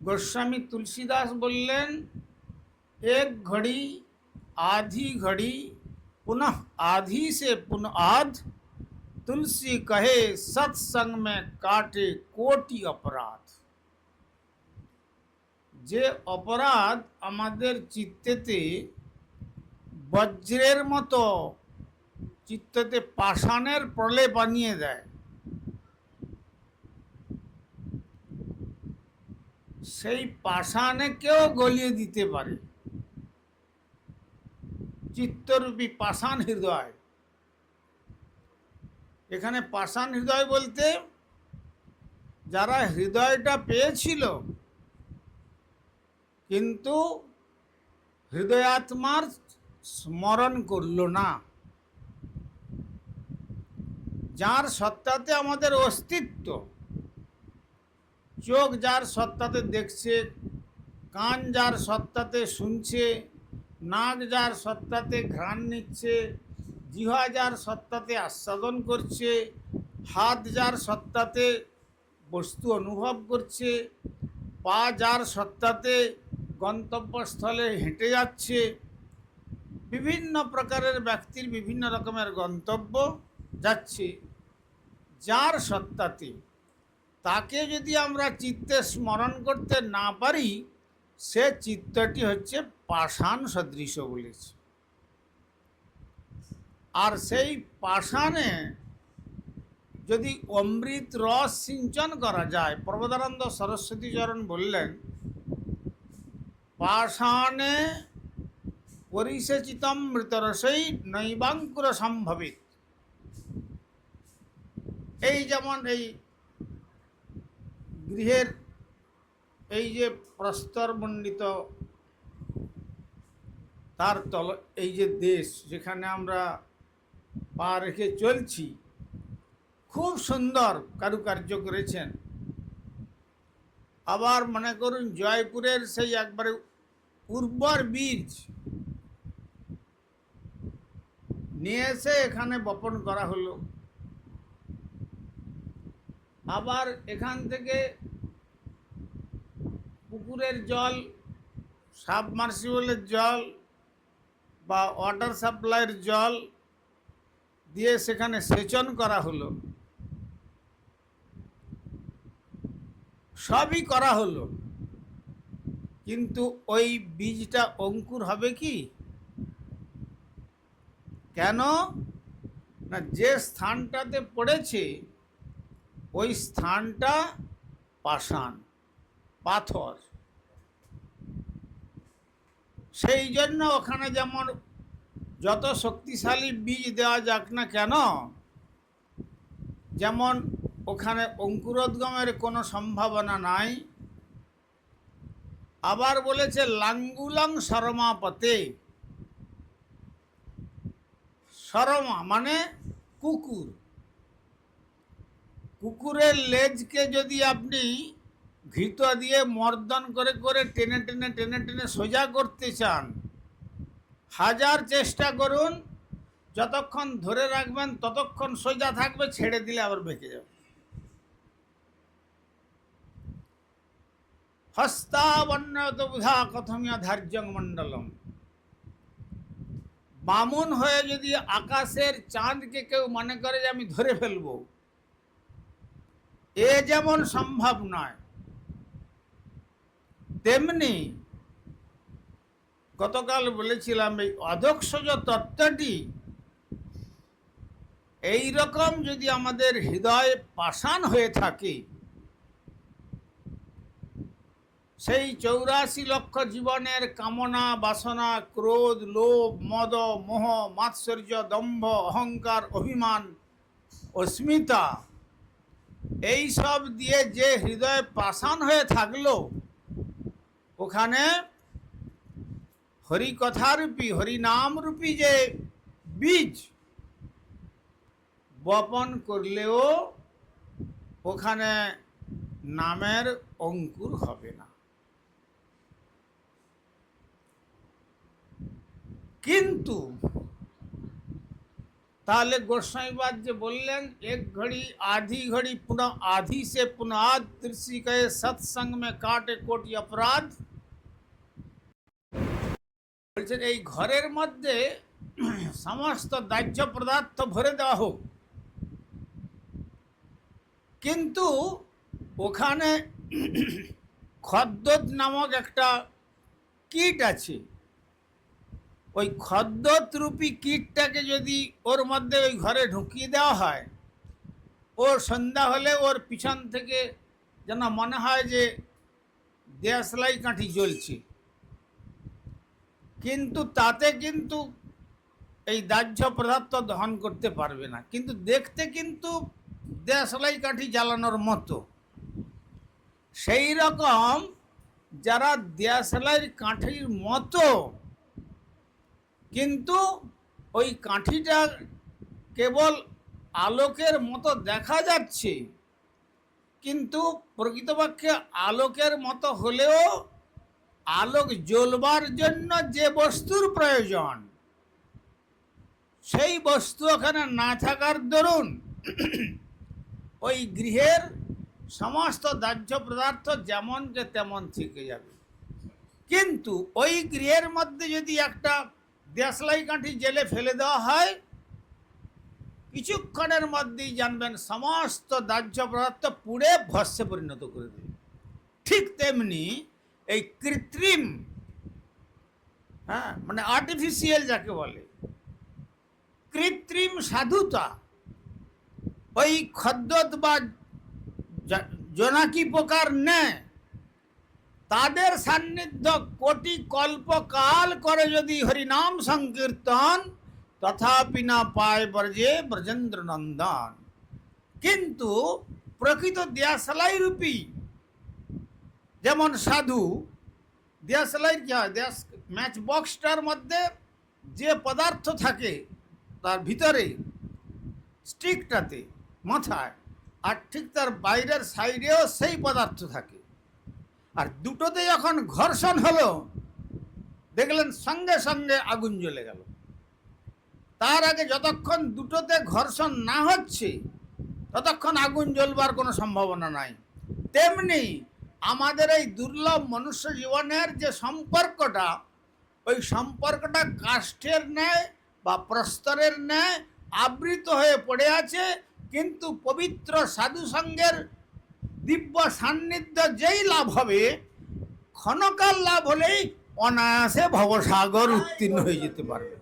गोस्वामी तुलसीदास बोलें एक घड़ी आधी घड़ी पुनः आधी से पुनः आध, तुलसी कहे सत्संग में काटे कोटि अपराध। जे अपराध आमादेर चित्तेते वज्रेर मतो चित्तते पाषाणेर प्रलेप आनिये देय, সেই পাষাণকেও গলিয়ে দিতে পারে। চিত্তরূপী পাষাণ হৃদয়। এখানে পাষাণ হৃদয় বলতে যারা হৃদয়টা পেয়েছিল কিন্তু হৃদয়াত্মার স্মরণ করল না, যার সত্তাতে আমাদের অস্তিত্ব, চোখ যার সত্তাতে দেখছে, কান যার সত্তাতে শুনছে, নাক যার সত্তাতে ঘ্রাণ নিচ্ছে, জিহ্বা যার সত্তাতে আস্বাদন করছে, হাত যার সত্তাতে বস্তু অনুভব করছে, পা যার সত্তাতে গন্তব্যস্থলে হেঁটে যাচ্ছে। বিভিন্ন প্রকারের ব্যক্তির বিভিন্ন রকমের গন্তব্য যাচ্ছে, যার সত্তাতে তাকে যদি আমরা চিত্তে স্মরণ করতে না পারি, সে চিত্তটি হচ্ছে পাষাণ সদৃশ বলেছে। আর সেই পাষাণে যদি অমৃত রস সিঞ্চন করা যায়, প্রবোধানন্দ সরস্বতী চরণ বললেন পাষাণে পরিসেচিতম মৃতরসৈ নৈবাঙ্কুর সম্ভবিত। এই যেমন এই গৃহের এই যে প্রস্তরমণ্ডিত তার তল, এই যে দেশ যেখানে আমরা পা রেখে চলছি, খুব সুন্দর কারুকার্য করেছেন। আবার মনে করুন জয়পুরের সেই একবারে উর্বর বীজ নিয়ে এসে এখানে বপন করা হলো। আবার এখান থেকে পুকুরের জল, সাবমার্সিবলের জল বা ওয়াটার সাপ্লাইয়ের জল দিয়ে সেখানে সেচন করা হলো, সবই করা হলো, কিন্তু ওই বীজটা অঙ্কুর হবে কি? কেন না, যে স্থানটাতে পড়েছে ওই স্থানটা পাষাণ, পাথর। সেই জন্য ওখানে যেমন যত শক্তিশালী বীজ দেওয়া যাক না কেন, যেমন ওখানে অঙ্কুরোদ্গমের কোনো সম্ভাবনা নাই। আবার বলেছে লাঙ্গুলং শরমাপতে, শরমা মানে কুকুর। কুকুরের লেজকে যদি আপনি ঘৃত দিয়ে মর্দন করে করে টেনে টেনে টেনে টেনে সোজা করতে চান, হাজার চেষ্টা করুন, যতক্ষণ ধরে রাখবেন ততক্ষণ সোজা থাকবে, ছেড়ে দিলে আবার বেঁকে যাবে। হস্তাবন্যত বুধা কথমিয়া ধার্যং মণ্ডলম। বামুন হয়ে যদি আকাশের চাঁদকে কেউ মনে করে যে আমি ধরে ফেলবো, এ যেমন সম্ভব নয়, তেমনি গতকাল বলেছিলাম এই অধক্ষজ তত্ত্বটি এই রকম যদি আমাদের হৃদয় পাষাণ হয়ে থাকে, সেই 84 লক্ষ জীবনের কামনা, বাসনা, ক্রোধ, লোভ, মদ, মোহ, মাৎসর্য, দম্ভ, অহংকার, অভিমান, অস্মিতা, এই সব দিয়ে যে হৃদয় পাষাণ হয়ে থাকলো, ওখানে হরিকথারূপী, হরিনামরূপী যে বীজ বপন করলেও ওখানে নামের অঙ্কুর হবে না। কিন্তু তাহলে গোস্বাमीपाद যে বললেন এক ঘড়ি आधी घड़ी पुनः आधी से पुनः त्रिसी कहे सत्संग में काटे कोटि अपराध। বলছেন এই ঘরের মধ্যে সমস্ত দাহ্য পদার্থ ভরে দেওয়া হোক, কিন্তু ওখানে খদ্দত নামক একটা কীট আছে। ওই খদ্দত রূপী কীটটাকে যদি ওর মধ্যে ওই ঘরে ঢুকিয়ে দেওয়া হয়, ওর সন্ধ্যা হলে ওর পিছন থেকে যেন মনে হয় যে দেশলাই কাঠি জ্বলছে, কিন্তু তাতে কিন্তু এই দাহ্য পদার্থ দহন করতে পারবে না, কিন্তু দেখতে কিন্তু দেশলাই কাঠি জ্বালানোর মতো। সেই রকম যারা দেশলাইয়ের কাঠির মতো, কিন্তু ওই কাঠিটা কেবল আলোকের মতো দেখা যাচ্ছে, কিন্তু প্রকৃতপক্ষে আলোকের মতো হলেও আলোক জ্বলবার জন্য যে বস্তুর প্রয়োজন, সেই বস্তু ওখানে না থাকার দরুন ওই গৃহের সমস্ত দাহ্য পদার্থ যেমনকে তেমন থেকে যাবে। কিন্তু ওই গৃহের মধ্যে যদি একটা দেশলাই কাঠি জেলে ফেলে দেওয়া হয়, কিছুক্ষণের মধ্যেই জানবেন সমস্ত দাহ্য পদার্থ পুড়ে ভস্মে পরিণত করে দেবে। ঠিক তেমনি এই কৃত্রিম, মানে আর্টিফিশিয়াল যাকে বলে, কৃত্রিম সাধুতা, ওই খদ্দত বা জোনাকি পোকার নেয় তাদের সান্নিধ্য কোটি কল্পকাল করে যদি হরিনাম সংকীর্তন, তথাপি না পায় ব্রজে ব্রজেন্দ্র নন্দন। কিন্তু প্রকৃত দেশলাই রূপী যেমন সাধু, দেশলাই কি হয়, ম্যাচ বক্সটার মধ্যে যে পদার্থ থাকে তার ভিতরে স্টিকটাতে মাথায়, আর ঠিক তার বাইরের সাইডেও সেই পদার্থ থাকে। আর দুটোতে যখন ঘর্ষণ হলো, দেখলেন সঙ্গে সঙ্গে আগুন জ্বলে গেল। তার আগে যতক্ষণ দুটোতে ঘর্ষণ না হচ্ছে ততক্ষণ আগুন জ্বলবার কোনো সম্ভাবনা নাই। তেমনি আমাদের এই দুর্লভ মনুষ্য জীবনের যে সম্পর্কটা, ওই সম্পর্কটা কাষ্ঠের ন্যায় বা প্রস্তরের ন্যায় আবৃত হয়ে পড়ে আছে, কিন্তু পবিত্র সাধু সঙ্গের দিব্য সান্নিধ্য যেই লাভ হবে, ক্ষণকাল লাভ হলেই অনায়াসে ভবসাগর উত্তীর্ণ হয়ে যেতে পারবে।